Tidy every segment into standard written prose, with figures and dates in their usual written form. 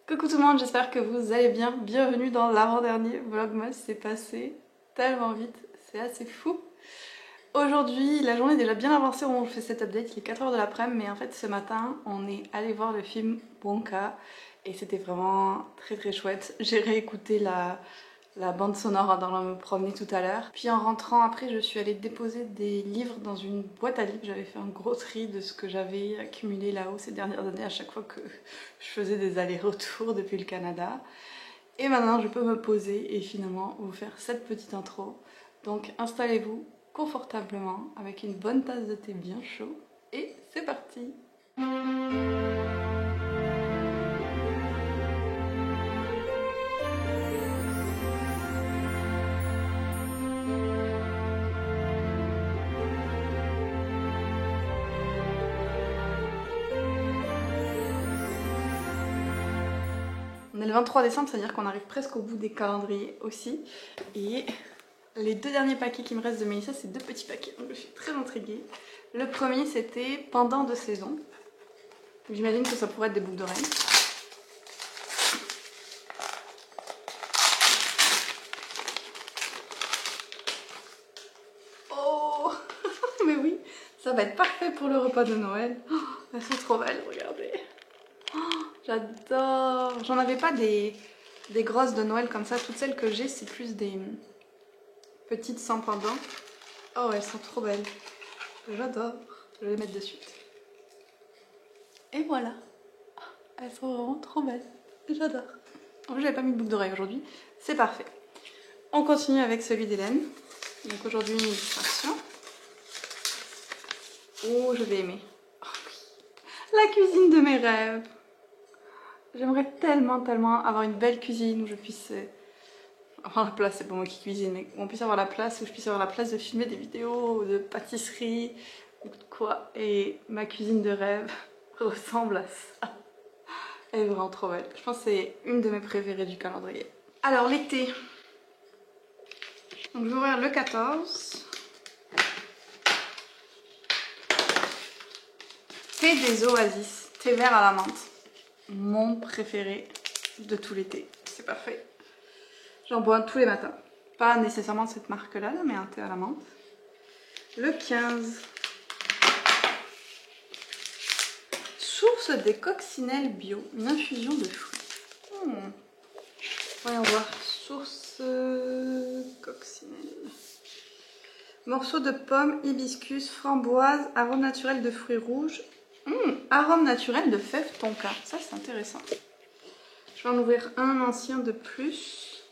Coucou tout le monde, j'espère que vous allez bien. Bienvenue dans l'avant-dernier vlogmas, c'est passé tellement vite, c'est assez fou. Aujourd'hui, la journée est déjà bien avancée au moment où je fais cette update, il est 4h de l'après-midi, mais en fait ce matin, on est allé voir le film Wonka et c'était vraiment très chouette. J'ai réécouté la bande sonore en allant me promener tout à l'heure. Puis en rentrant après, je suis allée déposer des livres dans une boîte à livres. J'avais fait un gros tri de ce que j'avais accumulé là-haut ces dernières années à chaque fois que je faisais des allers-retours depuis le Canada. Et maintenant, je peux me poser et finalement vous faire cette petite intro. Donc installez-vous confortablement avec une bonne tasse de thé bien chaud et c'est parti! On est le 23 décembre, c'est-à-dire qu'on arrive presque au bout des calendriers aussi. Et les deux derniers paquets qui me restent de Mélissa, c'est deux petits paquets, donc je suis très intriguée. Le premier, c'était Pendant de saison. J'imagine que ça pourrait être des boucles d'oreilles. Oh mais oui, ça va être parfait pour le repas de Noël. Oh, elles sont trop belles, regardez. J'adore. J'en avais pas des grosses de Noël comme ça. Toutes celles que j'ai, c'est plus des petites sans pendant. Oh, elles sont trop belles. J'adore. Je vais les mettre de suite. Et voilà. Elles sont vraiment trop belles. J'adore. En plus, j'avais pas mis de boucle d'oreille aujourd'hui. C'est parfait. On continue avec celui d'Hélène. Donc aujourd'hui, une illustration. Oh, je vais aimer. Oh, oui. La cuisine de mes rêves. J'aimerais tellement avoir une belle cuisine où je puisse avoir la place, c'est pas moi qui cuisine, mais où on puisse avoir la place, où je puisse avoir la place de filmer des vidéos de pâtisserie ou de quoi. Et ma cuisine de rêve ressemble à ça. Elle est vraiment trop belle. Je pense que c'est une de mes préférées du calendrier. Alors l'été. Donc je vais ouvrir le 14. Thé des oasis. Thé vert à la menthe. Mon préféré de tout l'été. C'est parfait. J'en bois tous les matins. Pas nécessairement de cette marque-là, mais un thé à la menthe. Le 15. Source des coccinelles bio. Une infusion de fruits. Voyons voir. Source coccinelle. Morceaux de pommes, hibiscus, framboise, arôme naturel de fruits rouges. Arôme naturel de fèves tonka. Ça, c'est intéressant. Je vais en ouvrir un ancien de plus.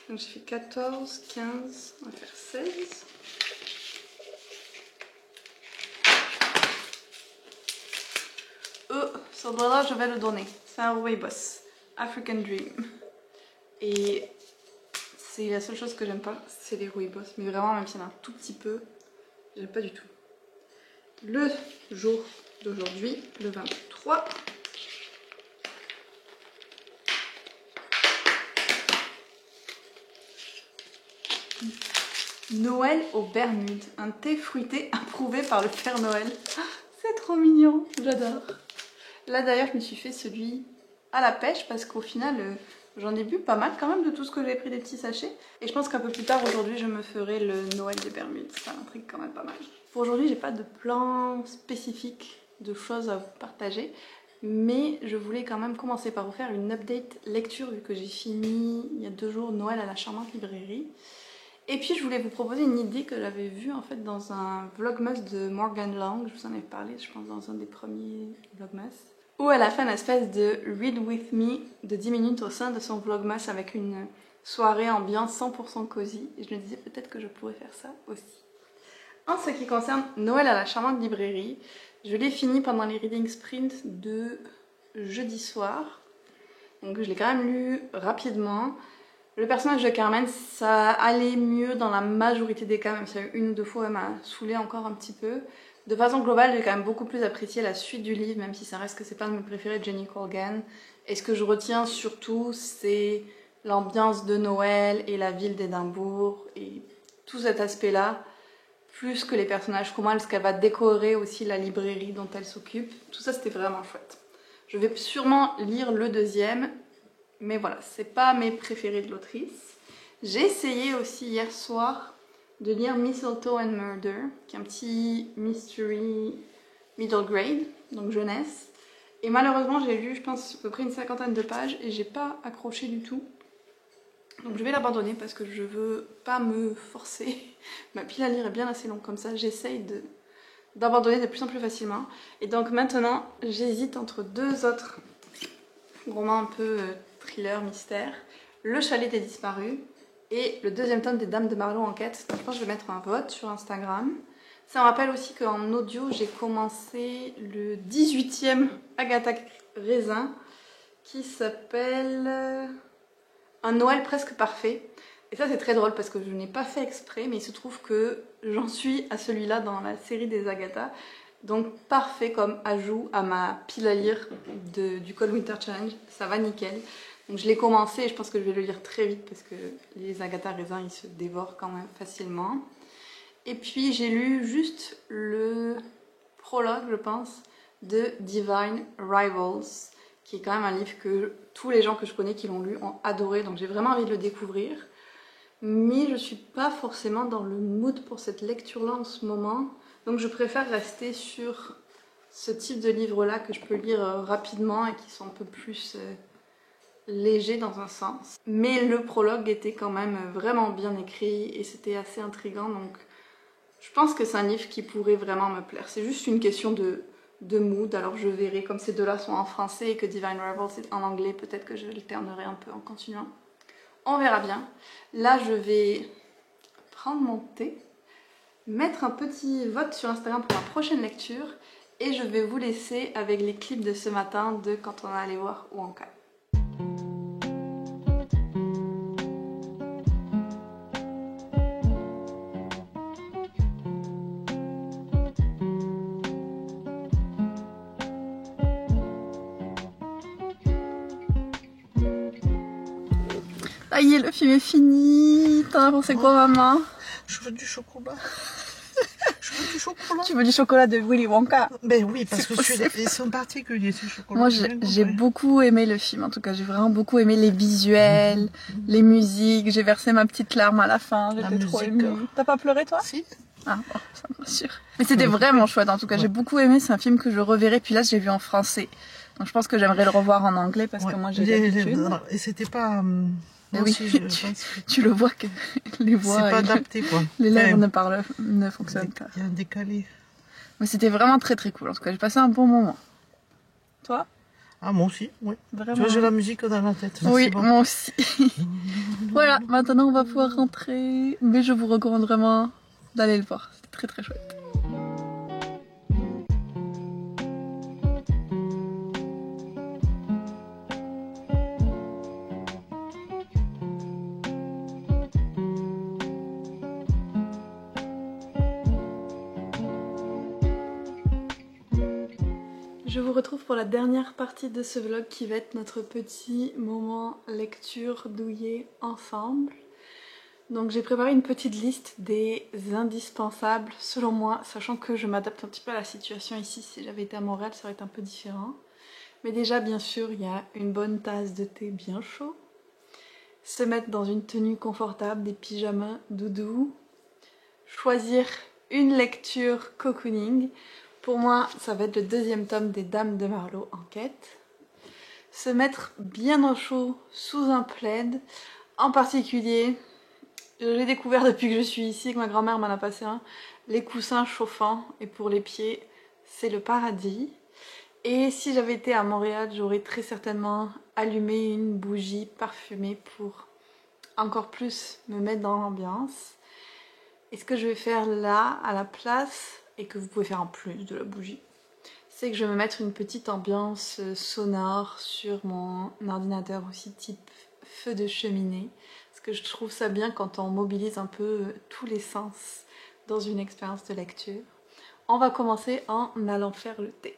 Donc j'ai fait 14, 15, on va faire 16. Ce doigt-là, je vais le donner. C'est un Rooibos. African Dream. Et c'est la seule chose que j'aime pas, c'est les Rooibos. Mais vraiment, même s'il y en a un tout petit peu, j'aime pas du tout. Le jour d'aujourd'hui, le 23. Noël aux Bermudes, un thé fruité approuvé par le Père Noël. C'est trop mignon, j'adore. Là d'ailleurs je me suis fait celui à la pêche parce qu'au final j'en ai bu pas mal quand même de tout ce que j'ai pris des petits sachets. Et je pense qu'un peu plus tard aujourd'hui je me ferai le Noël des Bermudes, ça m'intrigue quand même pas mal. Pour aujourd'hui j'ai pas de plan spécifique de choses à vous partager. Mais je voulais quand même commencer par vous faire une update lecture vu que j'ai fini il y a 2 jours Noël à la charmante librairie. Et puis je voulais vous proposer une idée que j'avais vue en fait dans un vlogmas de Morgan Long, je vous en ai parlé je pense dans un des premiers vlogmas, où elle a fait une espèce de Read With Me de 10 minutes au sein de son vlogmas avec une soirée ambiance 100% cosy, et je me disais peut-être que je pourrais faire ça aussi. En ce qui concerne Noël à la charmante librairie, je l'ai fini pendant les reading sprint de jeudi soir, donc je l'ai quand même lu rapidement. Le personnage de Carmen, ça allait mieux dans la majorité des cas, même s'il y a eu 1 ou 2 fois, elle m'a saoulée encore un petit peu. De façon globale, j'ai quand même beaucoup plus apprécié la suite du livre, même si ça reste que c'est pas de mes préférés de Jenny Colgan. Et ce que je retiens surtout, c'est l'ambiance de Noël et la ville d'Édimbourg et tout cet aspect-là, plus que les personnages, comment est-ce qu'elle va décorer aussi la librairie dont elle s'occupe. Tout ça, c'était vraiment chouette. Je vais sûrement lire le 2e, Mais voilà, c'est pas mes préférés de l'autrice. J'ai essayé aussi hier soir de lire Mistletoe and Murder, qui est un petit mystery middle grade, donc jeunesse. Et malheureusement, j'ai lu, je pense, à peu près une 50aine de pages et j'ai pas accroché du tout. Donc je vais l'abandonner parce que je veux pas me forcer. Ma pile à lire est bien assez longue comme ça, j'essaye d'abandonner de plus en plus facilement. Et donc maintenant, j'hésite entre deux autres romans un peu thriller, mystère. Le Chalet des disparus et le deuxième tome des Dames de Marlowe Enquête. Donc je pense que je vais mettre un vote sur Instagram. Ça me rappelle aussi qu'en audio, j'ai commencé le 18e Agatha Raisin qui s'appelle Un Noël presque parfait. Et ça c'est très drôle parce que je n'ai pas fait exprès, mais il se trouve que j'en suis à celui-là dans la série des Agatha. Donc parfait comme ajout à ma pile à lire du Cold Winter Challenge, ça va nickel. Donc je l'ai commencé et je pense que je vais le lire très vite parce que les Agatha raisins ils se dévorent quand même facilement. Et puis j'ai lu juste le prologue je pense de Divine Rivals, qui est quand même un livre que tous les gens que je connais qui l'ont lu ont adoré, donc j'ai vraiment envie de le découvrir. Mais je suis pas forcément dans le mood pour cette lecture-là en ce moment. Donc je préfère rester sur ce type de livres-là que je peux lire rapidement et qui sont un peu plus légers dans un sens. Mais le prologue était quand même vraiment bien écrit et c'était assez intriguant. Donc je pense que c'est un livre qui pourrait vraiment me plaire. C'est juste une question de mood. Alors je verrai, comme ces deux-là sont en français et que Divine Rivals est en anglais, peut-être que je l'alternerai un peu en continuant. On verra bien. Là, je vais prendre mon thé, mettre un petit vote sur Instagram pour ma prochaine lecture et je vais vous laisser avec les clips de ce matin de quand on est allé voir Wonka. Ça y est, le film est fini. T'en as pensé quoi, maman? Je veux du chocolat. Je veux du chocolat. Tu veux du chocolat de Willy Wonka? Ben oui, parce que ils sont particuliers ces chocolats. Moi, j'ai beaucoup aimé le film. En tout cas, j'ai vraiment beaucoup aimé les visuels, les musiques. J'ai versé ma petite larme à la fin. J'étais trop émue. T'as pas pleuré, toi? Si. Ah bon, ça me rassure. Mais c'était vraiment chouette. En tout cas, j'ai beaucoup aimé. C'est un film que je reverrai. Puis là, je l'ai vu en français. Donc, je pense que j'aimerais le revoir en anglais parce que moi, j'ai l'habitude. Et c'était pas... Oui, aussi, tu le vois que les voix, c'est pas adapté quoi. Les lèvres ne fonctionnent pas. Il y a un décalé. Mais c'était vraiment très très cool. En tout cas, j'ai passé un bon moment. Toi? Ah moi aussi, oui. Vraiment. Tu vois, j'ai la musique dans la tête. Là, oui, bon. moi aussi. Voilà, maintenant on va pouvoir rentrer. Mais je vous recommande vraiment d'aller le voir. C'était très très chouette. Je vous retrouve pour la dernière partie de ce vlog qui va être notre petit moment lecture douillet ensemble. Donc j'ai préparé une petite liste des indispensables selon moi, sachant que je m'adapte un petit peu à la situation ici. Si j'avais été à Montréal, ça aurait été un peu différent. Mais déjà, bien sûr, il y a une bonne tasse de thé bien chaud, se mettre dans une tenue confortable, des pyjamas doudou, choisir une lecture cocooning. Pour moi, ça va être le deuxième tome des Dames de Marlowe Enquête. Se mettre bien au chaud sous un plaid. En particulier, j'ai découvert depuis que je suis ici, que ma grand-mère m'en a passé un, les coussins chauffants. Et pour les pieds, c'est le paradis. Et si j'avais été à Montréal, j'aurais très certainement allumé une bougie parfumée pour encore plus me mettre dans l'ambiance. Et ce que je vais faire là, à la place, et que vous pouvez faire en plus de la bougie, c'est que je vais me mettre une petite ambiance sonore sur mon ordinateur aussi type feu de cheminée, parce que je trouve ça bien quand on mobilise un peu tous les sens dans une expérience de lecture. On va commencer en allant faire le thé.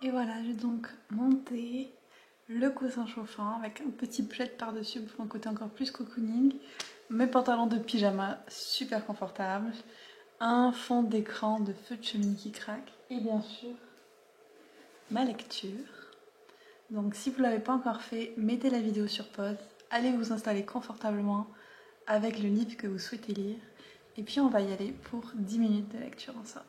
Et voilà, j'ai donc monté le coussin chauffant avec un petit plaid par-dessus pour un côté encore plus cocooning, mes pantalons de pyjama super confortables, un fond d'écran de feu de cheminée qui craque et bien sûr ma lecture. Donc si vous ne l'avez pas encore fait, mettez la vidéo sur pause, allez vous installer confortablement avec le livre que vous souhaitez lire et puis on va y aller pour 10 minutes de lecture ensemble.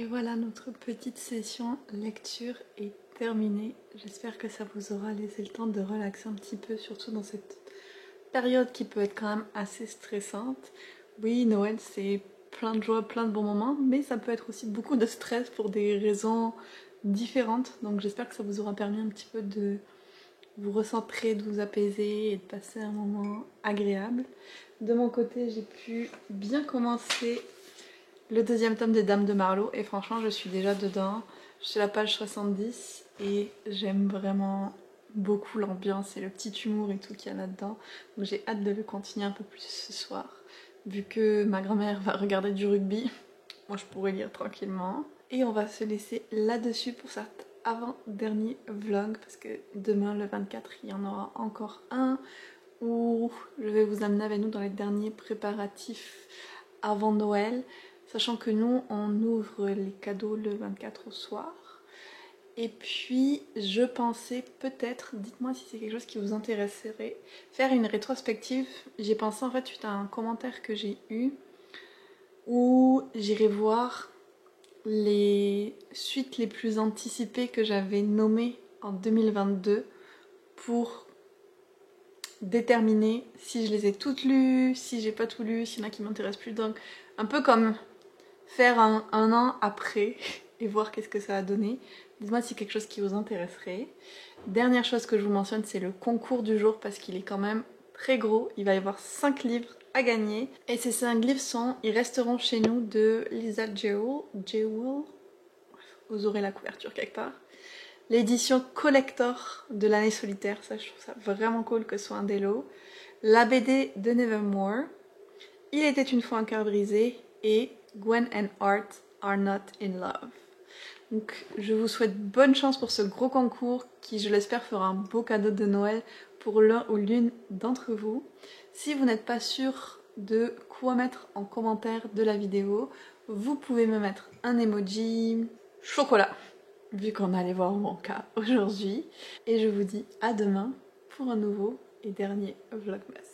Et voilà, notre petite session lecture est terminée. J'espère que ça vous aura laissé le temps de relaxer un petit peu, surtout dans cette période qui peut être quand même assez stressante. Oui, Noël, c'est plein de joie, plein de bons moments, mais ça peut être aussi beaucoup de stress pour des raisons différentes. Donc j'espère que ça vous aura permis un petit peu de vous recentrer, de vous apaiser et de passer un moment agréable. De mon côté, j'ai pu bien commencer le deuxième tome des Dames de Marlowe et franchement je suis déjà dedans. Je suis à la page 70 et j'aime vraiment beaucoup l'ambiance et le petit humour et tout qu'il y a là-dedans. Donc j'ai hâte de le continuer un peu plus ce soir. Vu que ma grand-mère va regarder du rugby, moi je pourrais lire tranquillement. Et on va se laisser là-dessus pour cet avant-dernier vlog parce que demain le 24 il y en aura encore un où je vais vous amener avec nous dans les derniers préparatifs avant Noël. Sachant que nous, on ouvre les cadeaux le 24 au soir. Et puis, je pensais peut-être, dites-moi si c'est quelque chose qui vous intéresserait, faire une rétrospective. J'ai pensé en fait suite à un commentaire que j'ai eu où j'irai voir les suites les plus anticipées que j'avais nommées en 2022 pour déterminer si je les ai toutes lues, si j'ai pas tout lu, s'il y en a qui m'intéressent plus. Donc, un peu comme faire un an après et voir qu'est-ce que ça a donné. Dites-moi si c'est quelque chose qui vous intéresserait. Dernière chose que je vous mentionne, c'est le concours du jour parce qu'il est quand même très gros. Il va y avoir 5 livres à gagner. Et ces 5 livres sont Ils resteront chez nous de Lisa Jewell. Vous aurez la couverture quelque part. L'édition collector de l'année solitaire, ça je trouve ça vraiment cool que ce soit un des lots. La BD de Nevermore. Il était une fois un cœur brisé et Gwen and Art are not in love. Donc je vous souhaite bonne chance pour ce gros concours qui je l'espère fera un beau cadeau de Noël pour l'un ou l'une d'entre vous. Si vous n'êtes pas sûr de quoi mettre en commentaire de la vidéo, vous pouvez me mettre un emoji chocolat, vu qu'on allait voir mon cas aujourd'hui. Et je vous dis à demain pour un nouveau et dernier Vlogmas.